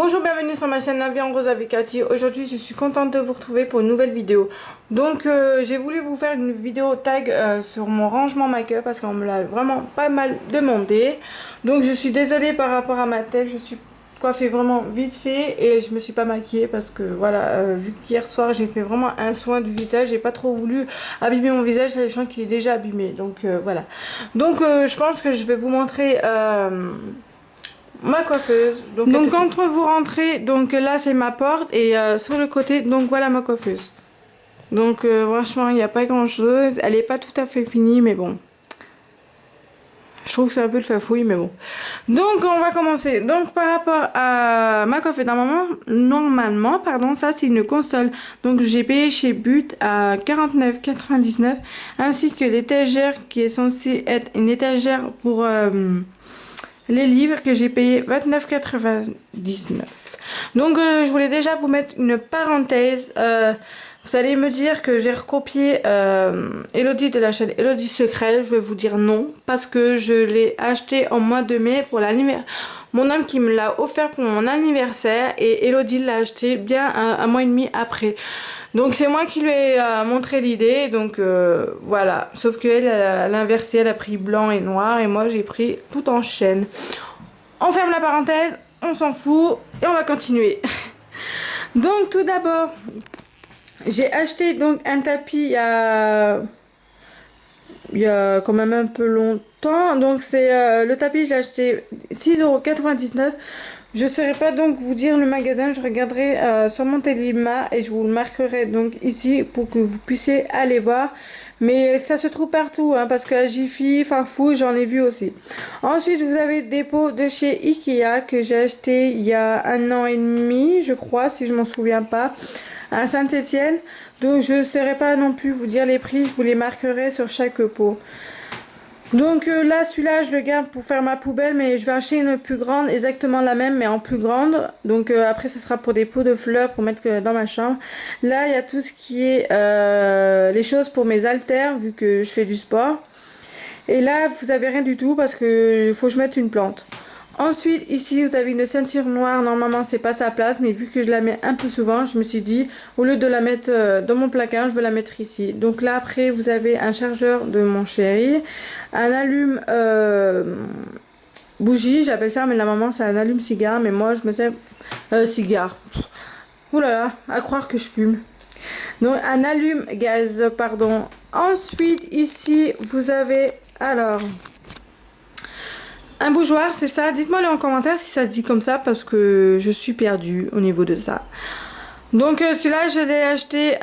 Bonjour, bienvenue sur ma chaîne La Vie en Rose avec Cathy. Aujourd'hui, je suis contente de vous retrouver pour une nouvelle vidéo. Donc, j'ai voulu vous faire une vidéo tag sur mon rangement make-up parce qu'on me l'a vraiment pas mal demandé. Donc, je suis désolée par rapport à ma tête. Je suis coiffée vraiment vite fait et je me suis pas maquillée parce que voilà, vu qu'hier soir j'ai fait vraiment un soin du visage, j'ai pas trop voulu abîmer mon visage, sachant qu'il est déjà abîmé. Donc, voilà. Donc, je pense que je vais vous montrer ma coiffeuse. Donc quand vous rentrez, donc là c'est ma porte et sur le côté, donc voilà ma coiffeuse. Donc franchement il n'y a pas grand chose, elle est pas tout à fait finie mais bon. Je trouve que c'est un peu le fafouille mais bon. Donc on va commencer. Donc par rapport à ma coiffeuse, normalement pardon, ça c'est une console. Donc j'ai payé chez But à 49,99 ainsi que l'étagère qui est censée être une étagère pour les livres que j'ai payé 29,99. Donc je voulais déjà vous mettre une parenthèse. Vous allez me dire que j'ai recopié Elodie de la chaîne Elodie Secret. Je vais vous dire non parce que je l'ai acheté en mois de mai pour l'anniversaire. Mon homme qui me l'a offert pour mon anniversaire et Elodie l'a acheté bien un mois et demi après. Donc c'est moi qui lui ai montré l'idée, donc voilà. Sauf qu'elle, elle a inversé, elle a pris blanc et noir et moi j'ai pris tout en chaîne. On ferme la parenthèse, on s'en fout et on va continuer. Donc tout d'abord, j'ai acheté donc un tapis il y a quand même un peu longtemps. Donc c'est le tapis, je l'ai acheté 6,99 €. Je ne saurais pas donc vous dire le magasin, je regarderai sur mon Télima et je vous le marquerai donc ici pour que vous puissiez aller voir. Mais ça se trouve partout hein, parce qu'à Jiffy, Farfou, j'en ai vu aussi. Ensuite, vous avez des pots de chez Ikea que j'ai acheté il y a 1 an et demi, je crois, si je m'en souviens pas, à Saint-Étienne. Donc je ne saurais pas non plus vous dire les prix, je vous les marquerai sur chaque pot. Donc là, celui-là, je le garde pour faire ma poubelle, mais je vais acheter une plus grande, exactement la même, mais en plus grande. Donc après, ce sera pour des pots de fleurs, pour mettre dans ma chambre. Là, il y a tout ce qui est les choses pour mes haltères, vu que je fais du sport. Et là, vous avez rien du tout, parce que faut que je mette une plante. Ensuite, ici, vous avez une ceinture noire. Normalement, c'est pas sa place, mais vu que je la mets un peu souvent, je me suis dit, au lieu de la mettre dans mon placard, je vais la mettre ici. Donc là, après, vous avez un chargeur de mon chéri, un allume bougie, j'appelle ça, mais la maman, c'est un allume cigare, mais moi, je me sers cigare. Ouh là là, à croire que je fume. Donc, un allume gaz, pardon. Ensuite, ici, vous avez, alors... un bougeoir, c'est ça? Dites-moi en commentaire si ça se dit comme ça parce que je suis perdue au niveau de ça. Donc celui-là, je l'ai acheté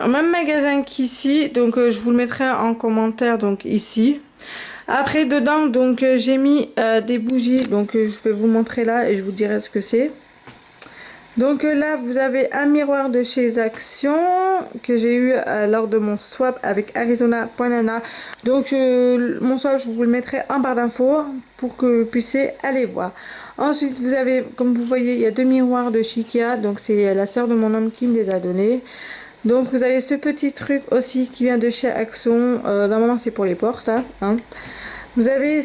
au même magasin qu'ici. Donc je vous le mettrai en commentaire donc ici. Après dedans, donc j'ai mis des bougies. Donc je vais vous montrer là et je vous dirai ce que c'est. Donc là, vous avez un miroir de chez Action que j'ai eu lors de mon swap avec Arizona Banana. Donc mon swap, je vous le mettrai en barre d'infos pour que vous puissiez aller voir. Ensuite, vous avez, comme vous voyez, il y a 2 miroirs de Chikia. Donc c'est la sœur de mon homme qui me les a donnés. Donc vous avez ce petit truc aussi qui vient de chez Action. Normalement, c'est pour les portes. Hein. Vous avez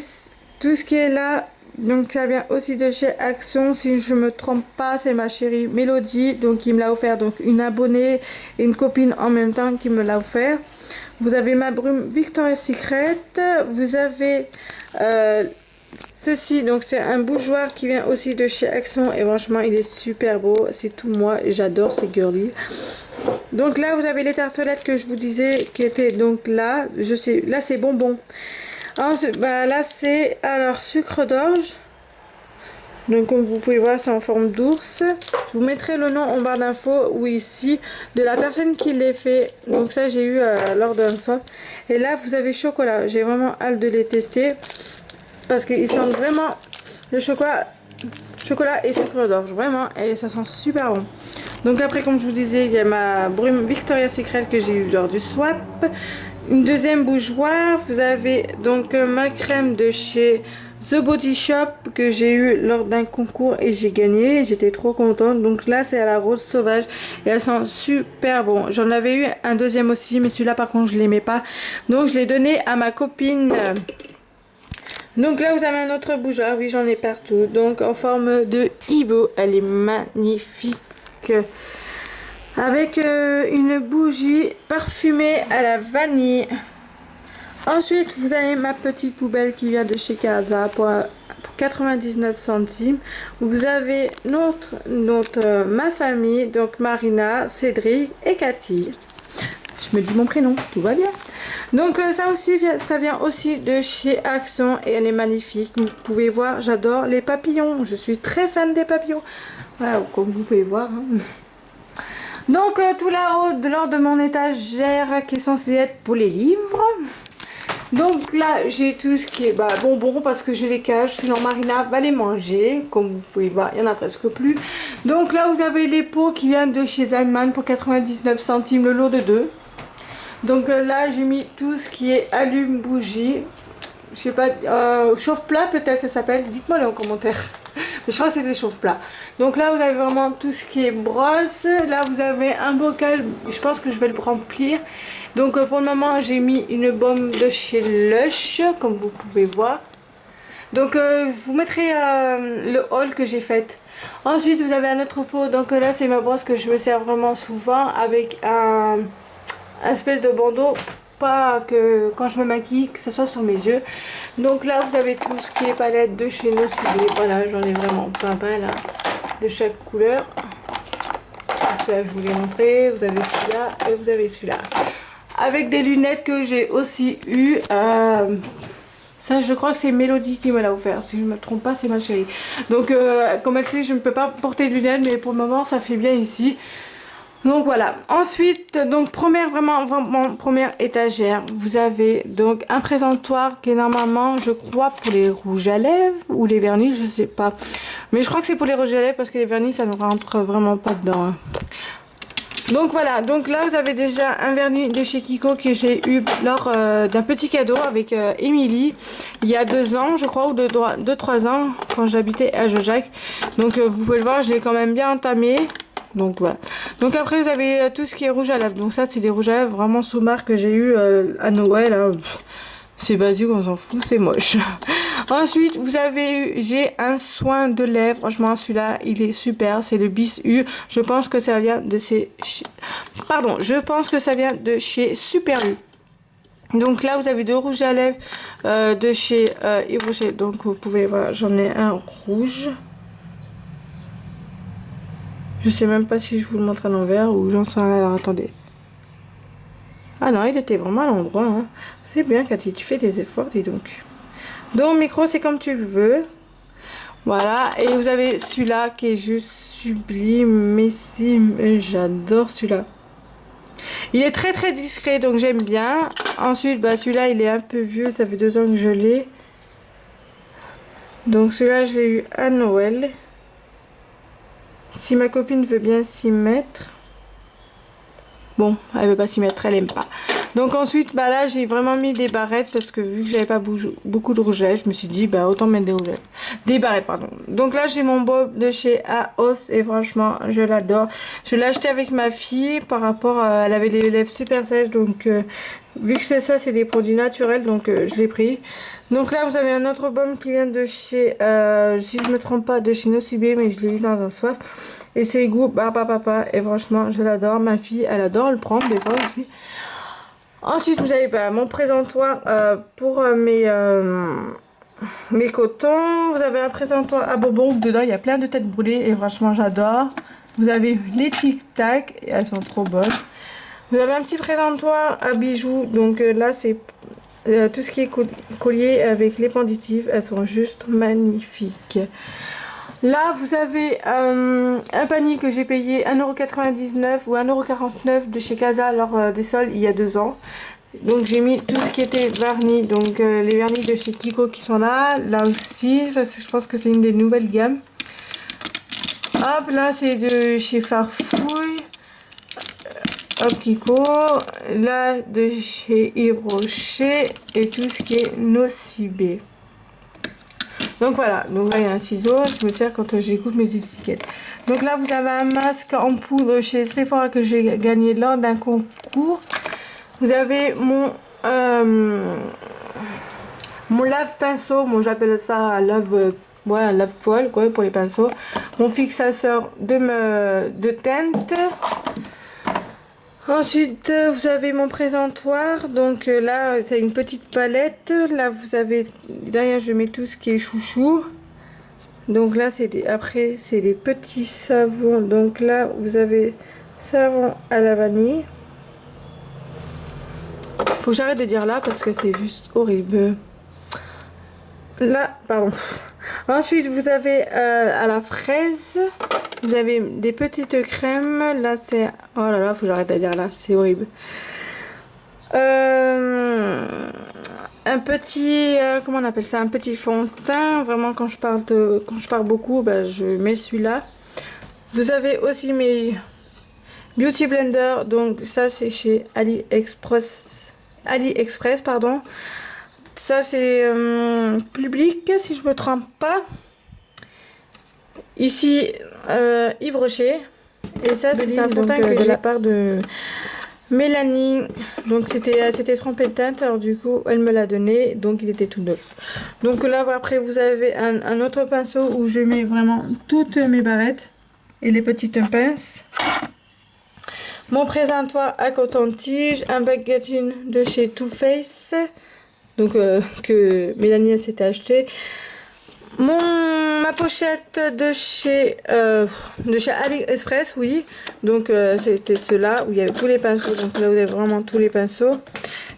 tout ce qui est là. Donc ça vient aussi de chez Action, si je me trompe pas, c'est ma chérie Mélodie, donc qui me l'a offert, donc une abonnée et une copine en même temps qui me l'a offert. Vous avez ma brume Victoria's Secret, vous avez ceci, donc c'est un bougeoir qui vient aussi de chez Action et franchement il est super beau, c'est tout moi, j'adore, c'est girly. Donc là vous avez les tartelettes que je vous disais qui étaient donc là, je sais, là c'est bonbon. Ensuite, bah là c'est alors sucre d'orge. Donc comme vous pouvez voir c'est en forme d'ours. Je vous mettrai le nom en barre d'infos ou ici de la personne qui l'a fait. Donc ça j'ai eu lors d'un swap. Et là vous avez chocolat. J'ai vraiment hâte de les tester parce qu'ils sentent vraiment le chocolat et sucre d'orge vraiment et ça sent super bon. Donc après comme je vous disais il y a ma brume Victoria's Secret que j'ai eu lors du swap. Une deuxième bougeoir, vous avez donc ma crème de chez The Body Shop que j'ai eu lors d'un concours et j'ai gagné, j'étais trop contente. Donc là c'est à la rose sauvage et elle sent super bon. J'en avais eu un deuxième aussi mais celui-là par contre je l'aimais pas. Donc je l'ai donné à ma copine Donc là vous avez un autre bougeoir, oui j'en ai partout, donc en forme de hibou, elle est magnifique, avec une bougie parfumée à la vanille. Ensuite vous avez ma petite poubelle qui vient de chez Casa pour 99 centimes. Vous avez ma famille, donc Marina, Cédric et Cathy. Je me dis mon prénom, tout va bien. Donc ça aussi, ça vient aussi de chez Action et elle est magnifique. Vous pouvez voir, j'adore les papillons. Je suis très fan des papillons. Voilà, comme vous pouvez voir. Hein. Donc tout là-haut, lors de mon étagère qui est censé être pour les livres. Donc là j'ai tout ce qui est bonbons parce que je les cache, sinon Marina va les manger. Comme vous pouvez voir, il n'y en a presque plus. Donc là vous avez les pots qui viennent de chez Zalman pour 99 centimes le lot de 2. Donc là j'ai mis tout ce qui est allume bougie. Je sais pas, chauffe-plat peut-être ça s'appelle. Dites-moi en commentaire. Mais je crois que c'était chauffe-plat. Donc là vous avez vraiment tout ce qui est brosse. Là vous avez un bocal, je pense que je vais le remplir. Donc pour le moment j'ai mis une baume de chez Lush comme vous pouvez voir. Donc je vous mettrai le haul que j'ai fait. Ensuite vous avez un autre pot. Donc là c'est ma brosse que je me sers vraiment souvent avec un espèce de bandeau. Pas que quand je me maquille que ce soit sur mes yeux. Donc là vous avez tout ce qui est palette de chez Nocibé. Voilà, j'en ai vraiment pas mal là, de chaque couleur. Celui-là je vous l'ai montré. Vous avez celui-là et vous avez celui-là. Avec des lunettes que j'ai aussi eu. Ça je crois que c'est Mélodie qui me l'a offert. Si je ne me trompe pas c'est ma chérie. Donc comme elle sait je ne peux pas porter de lunettes. Mais pour le moment ça fait bien ici. Donc voilà. Ensuite donc première étagère. Vous avez donc un présentoir qui est normalement je crois pour les rouges à lèvres. Ou les vernis je sais pas. Mais je crois que c'est pour les rouges à lèvres. Parce que les vernis ça ne rentre vraiment pas dedans. Hein. Donc voilà, donc là vous avez déjà un vernis de chez Kiko que j'ai eu lors d'un petit cadeau avec Émilie il y a 2 ans je crois ou 2-3 ans quand j'habitais à Jojac. Donc vous pouvez le voir, je l'ai quand même bien entamé. Donc voilà. Donc après vous avez tout ce qui est rouge à lèvres. Donc ça c'est des rouges à lèvres vraiment sous marque que j'ai eu à Noël. Hein. C'est basique, on s'en fout, c'est moche. Ensuite, j'ai un soin de lèvres. Franchement, celui-là, il est super. C'est le Bis U. Je pense que ça vient de chez Super U. Donc là, vous avez 2 rouges à lèvres de chez Yves Rocher. Donc vous pouvez voir, j'en ai un rouge. Je sais même pas si je vous le montre à l'envers ou j'en sais rien. Alors attendez. Ah non, il était vraiment à l'endroit. Hein. C'est bien, Cathy, tu fais des efforts, dis donc. Donc, micro, c'est comme tu le veux. Voilà. Et vous avez celui-là qui est juste sublimissime. J'adore celui-là. Il est très très discret, donc j'aime bien. Ensuite, celui-là, il est un peu vieux. Ça fait 2 ans que je l'ai. Donc, celui-là, je l'ai eu à Noël. Si ma copine veut bien s'y mettre. Bon, elle veut pas s'y mettre, elle aime pas. Donc ensuite, là, j'ai vraiment mis des barrettes parce que vu que j'avais pas beaucoup de rouge à lèvres, je me suis dit, autant mettre des rouges à lèvres. Des barrettes, pardon. Donc là, j'ai mon bob de chez Aos et franchement, je l'adore. Je l'ai acheté avec ma fille par rapport à... Elle avait les lèvres super sèches, donc vu que c'est ça, c'est des produits naturels, donc je l'ai pris. Donc là, vous avez un autre baume qui vient de chez, si je me trompe pas, de chez Nocibé, mais je l'ai eu dans un swap. Et c'est goût Barba Papa. Et franchement, je l'adore. Ma fille, elle adore le prendre des fois aussi. Ensuite, vous avez mon présentoir pour mes cotons. Vous avez un présentoir à bonbons. Dedans, il y a plein de têtes brûlées. Et franchement, j'adore. Vous avez les Tic Tac. Et elles sont trop bonnes. Vous avez un petit présentoir à bijoux. Donc là, c'est... tout ce qui est collier avec les pendentifs, elles sont juste magnifiques. Là, vous avez un panier que j'ai payé 1,99 € ou 1,49 € de chez Casa lors des soldes il y a 2 ans. Donc j'ai mis tout ce qui était vernis, donc les vernis de chez Kiko qui sont là. Là aussi, ça je pense que c'est une des nouvelles gammes. Hop, là c'est de chez Farfouille. Hop, Kiko, là de chez Yves Rocher et tout ce qui est Nocibé. Donc voilà, donc là il y a un ciseau, je me sers quand j'écoute mes étiquettes. Donc là vous avez un masque en poudre chez Sephora que j'ai gagné lors d'un concours. Vous avez mon mon lave-pinceau, moi j'appelle ça un lave, ouais, un lave-poil quoi pour les pinceaux. Mon fixateur de teinte. Ensuite, vous avez mon présentoir. Donc là, c'est une petite palette. Là, vous avez derrière, je mets tout ce qui est chouchou. Donc là, après, c'est des petits savons. Donc là, vous avez savon à la vanille. Faut que j'arrête de dire là parce que c'est juste horrible. Là, pardon. Ensuite, vous avez à la fraise. Vous avez des petites crèmes. Là, c'est... Oh là là, faut que j'arrête de dire là. C'est horrible. Un petit... comment on appelle ça? Un petit fond de teint. Vraiment, quand je parle beaucoup, bah, je mets celui-là. Vous avez aussi mes Beauty Blender. Donc, ça, c'est chez AliExpress, pardon. Ça c'est Public si je me trompe pas. Ici Yves Rocher. Et ça c'est un fond de teint de la part de Mélanie. Donc c'était trempé de teinte. Alors du coup elle me l'a donné. Donc il était tout neuf. Donc là après vous avez un autre pinceau où je mets vraiment toutes mes barrettes. Et les petites pinces. Mon présentoir à coton-tige. Un baguettine de chez Too Faced. Donc que Mélanie s'était acheté. Ma pochette de chez AliExpress, oui. Donc c'était ceux-là où il y avait tous les pinceaux. Donc là vous avez vraiment tous les pinceaux.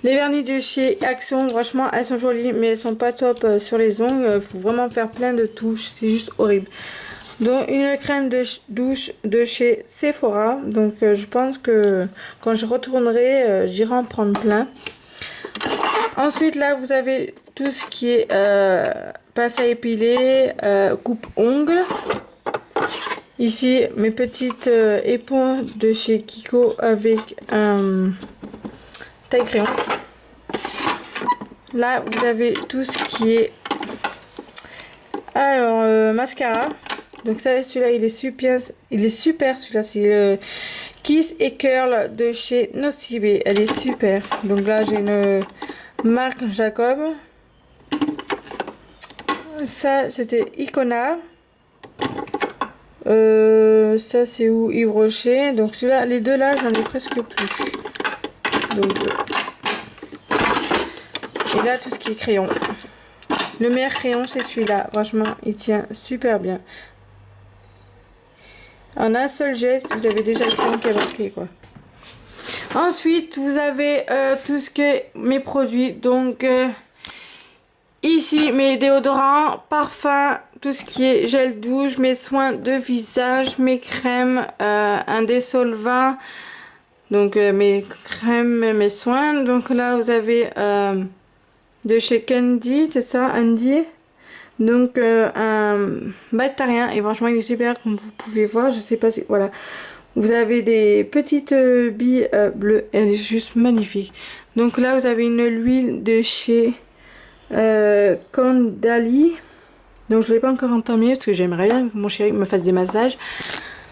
Les vernis de chez Action, franchement elles sont jolies mais elles sont pas top sur les ongles. Il faut vraiment faire plein de touches, c'est juste horrible. Donc une crème de douche de chez Sephora. Donc je pense que quand je retournerai, j'irai en prendre plein. Ensuite là vous avez tout ce qui est pince à épiler, coupe ongles. Ici mes petites éponges de chez Kiko avec un taille crayon. Là vous avez tout ce qui est mascara. Donc ça celui-là il est super celui-là, c'est le Kiss et Curl de chez Nocibé. Elle est super. Donc là j'ai une marque Jacob. Ça c'était Icona. Ça c'est où? Yves Rocher. Donc celui-là, les deux là j'en ai presque plus. Donc, et là tout ce qui est crayon. Le meilleur crayon c'est celui-là. Franchement il tient super bien. En un seul geste vous avez déjà le crayon qui est marqué quoi. Ensuite vous avez tout ce que mes produits. Donc ici mes déodorants, parfums, tout ce qui est gel douche, mes soins de visage, mes crèmes, un dissolvant, donc mes crèmes, mes soins. Donc là vous avez de chez Candy, c'est ça, Andy. Donc un bactérien et franchement il est super comme vous pouvez voir. Je sais pas si voilà. Vous avez des petites billes bleues, elle est juste magnifique. Donc là vous avez une huile de chez Candali. Donc je l'ai pas encore entamé parce que j'aimerais bien que mon chéri me fasse des massages.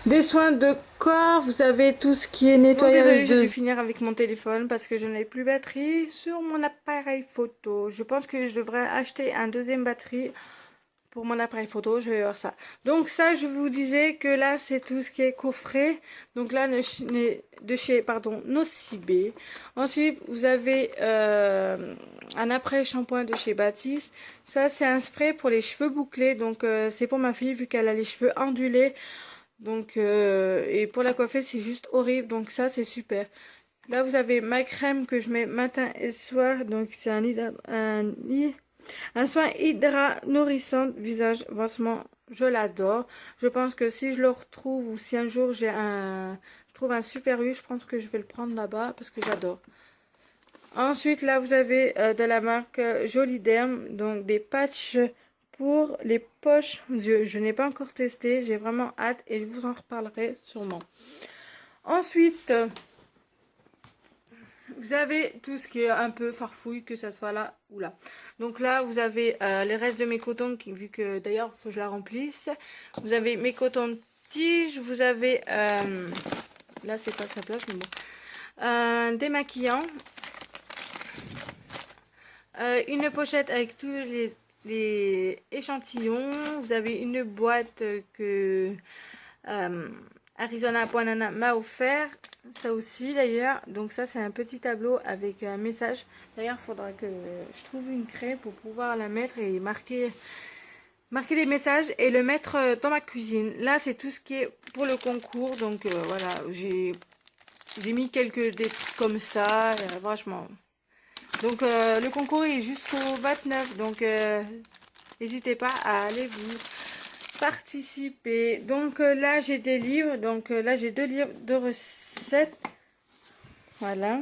Des soins de corps, vous avez tout ce qui est nettoyage. Bon, désolé, je vais finir avec mon téléphone parce que je n'ai plus batterie sur mon appareil photo. Je pense que je devrais acheter un deuxième batterie pour mon appareil photo, je vais voir ça. Donc ça, je vous disais que là, c'est tout ce qui est coffret. Donc là, de chez, pardon, Nocibé. Ensuite, vous avez un après-shampoing de chez Baptiste. Ça, c'est un spray pour les cheveux bouclés. Donc c'est pour ma fille, vu qu'elle a les cheveux ondulés. Donc, et pour la coiffer, c'est juste horrible. Donc ça, c'est super. Là, vous avez ma crème que je mets matin et soir. Donc c'est un soin hydra nourrissant visage, franchement je l'adore. Je pense que si je le retrouve ou si un jour je trouve un super U, je pense que je vais le prendre là-bas parce que j'adore. Ensuite là vous avez de la marque Joliderm, donc des patchs pour les poches yeux. Je n'ai pas encore testé, j'ai vraiment hâte et je vous en reparlerai sûrement. Ensuite vous avez tout ce qui est un peu farfouille, que ça soit là ou là. Donc là, vous avez les restes de mes cotons, vu que d'ailleurs, il faut que je la remplisse. Vous avez mes cotons-tiges, vous avez... là, c'est pas sa place, mais bon. Démaquillant. une pochette avec tous les échantillons. Vous avez une boîte que Arizona Banana m'a offert. Ça aussi d'ailleurs. Donc ça c'est un petit tableau avec un message. D'ailleurs il faudra que je trouve une craie pour pouvoir la mettre et marquer les messages et le mettre dans ma cuisine. Là c'est tout ce qui est pour le concours. Donc voilà, j'ai mis quelques des trucs comme ça. Franchement. Donc le concours est jusqu'au 29. Donc n'hésitez pas à aller vous participer. Donc là j'ai des livres. Donc là j'ai 2 livres de recettes. Voilà.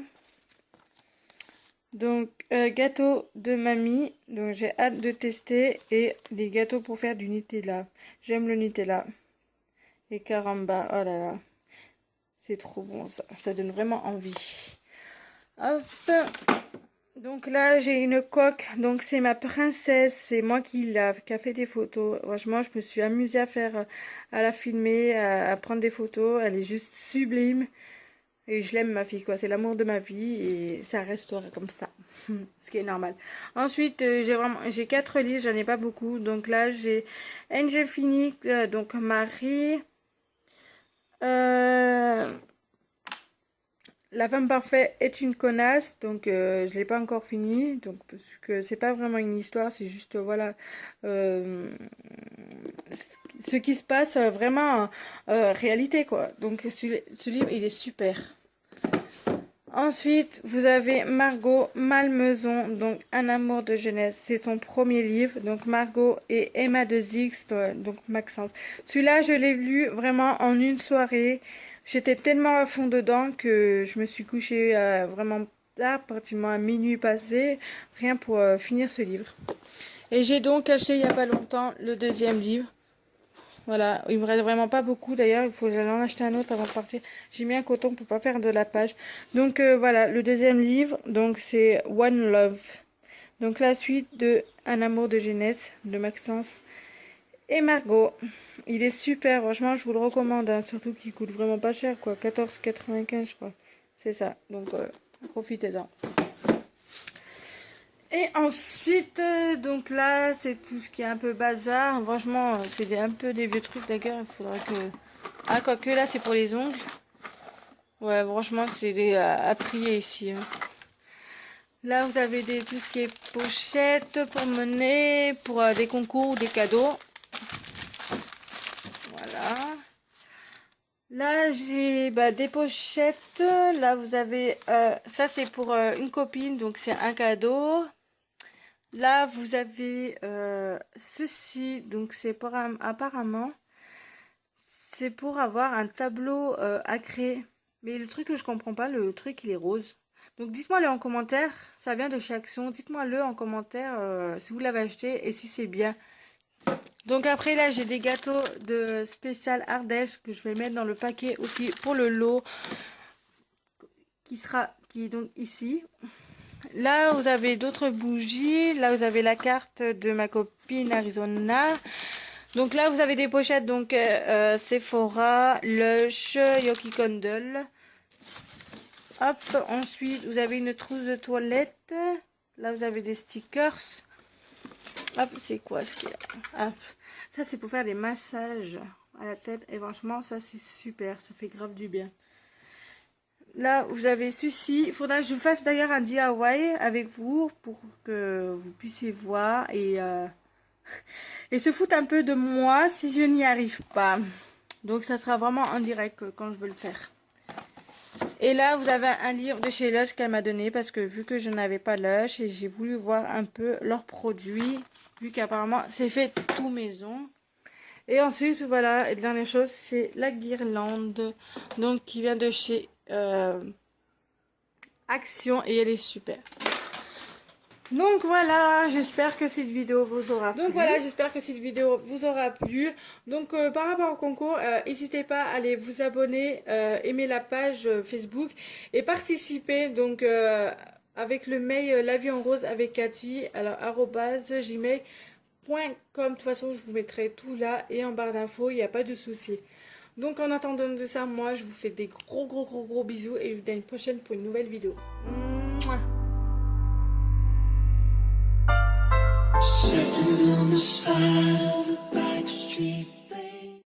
Donc gâteau de mamie. Donc j'ai hâte de tester. Et des gâteaux pour faire du Nutella. J'aime le Nutella. Et caramba. Oh là là. C'est trop bon ça. Ça donne vraiment envie. Hop. Donc là j'ai une coque, donc c'est ma princesse, c'est moi qui a fait des photos. Franchement je me suis amusée à la filmer, à prendre des photos, elle est juste sublime. Et je l'aime ma fille quoi, c'est l'amour de ma vie et ça restera comme ça, ce qui est normal. Ensuite j'ai 4 livres, j'en ai pas beaucoup, donc là j'ai Angel Fini, donc Marie, La femme parfaite est une connasse, donc je l'ai pas encore fini, donc parce que c'est pas vraiment une histoire, c'est juste voilà ce qui se passe vraiment réalité quoi. Donc ce livre il est super. Ensuite vous avez Margot Malmaison, donc Un amour de jeunesse, c'est son premier livre, donc Margot et Emma de Zix, donc Maxence. Celui-là je l'ai lu vraiment en une soirée. J'étais tellement à fond dedans que je me suis couchée vraiment tard, pratiquement à minuit passé, rien pour finir ce livre. Et j'ai donc acheté il n'y a pas longtemps le 2e livre. Voilà, il me reste vraiment pas beaucoup d'ailleurs, il faut que j'aille en acheter un autre avant de partir. J'ai mis un coton pour pas perdre de la page. Donc voilà, le 2e livre, donc c'est One Love. Donc la suite de Un amour de jeunesse de Maxence et Margot. Il est super, franchement je vous le recommande, hein, surtout qu'il coûte vraiment pas cher quoi, 14,95 je crois, c'est ça, donc profitez-en. Et ensuite donc là c'est tout ce qui est un peu bazar, franchement c'est un peu des vieux trucs d'ailleurs, il faudrait que... Ah quoique là c'est pour les ongles, ouais franchement c'est des à trier ici, hein. Là vous avez tout ce qui est pochettes pour mener, pour des concours, des cadeaux. Voilà. Là j'ai des pochettes. Là vous avez ça c'est pour une copine, donc c'est un cadeau. Là vous avez ceci, donc c'est pour apparemment c'est pour avoir un tableau à créer. Mais le truc que je comprends pas, le truc il est rose. Donc dites-moi le en commentaire, ça vient de chez Action. Dites-moi le en commentaire si vous l'avez acheté et si c'est bien. Donc après là j'ai des gâteaux de spécial Ardèche que je vais mettre dans le paquet aussi pour le lot qui est donc ici. Là vous avez d'autres bougies, là vous avez la carte de ma copine Arizona. Donc là vous avez des pochettes, donc Sephora, Lush, Yoki Candle. Hop, ensuite vous avez une trousse de toilette. Là vous avez des stickers. Hop, c'est quoi ce qu'il y a? Hop. Ça c'est pour faire des massages à la tête et franchement ça c'est super, ça fait grave du bien. Là vous avez ceci, il faudra que je fasse d'ailleurs un DIY avec vous pour que vous puissiez voir et se foutre un peu de moi si je n'y arrive pas. Donc ça sera vraiment en direct quand je veux le faire. Et là vous avez un livre de chez Lush qu'elle m'a donné parce que vu que je n'avais pas Lush et j'ai voulu voir un peu leurs produits, vu qu'apparemment c'est fait tout maison. Et ensuite voilà, et la dernière chose c'est la guirlande, donc qui vient de chez Action et elle est super. Donc voilà, j'espère que cette vidéo vous aura plu. Donc par rapport au concours, n'hésitez pas à aller vous abonner, aimer la page Facebook et participer donc avec le mail La vie en rose avec Cathy, alors @gmail.com. De toute façon je vous mettrai tout là et en barre d'infos, il n'y a pas de souci. Donc en attendant de ça, moi je vous fais des gros bisous et je vous dis à une prochaine pour une nouvelle vidéo. Mouah. Standing on the side of a back street.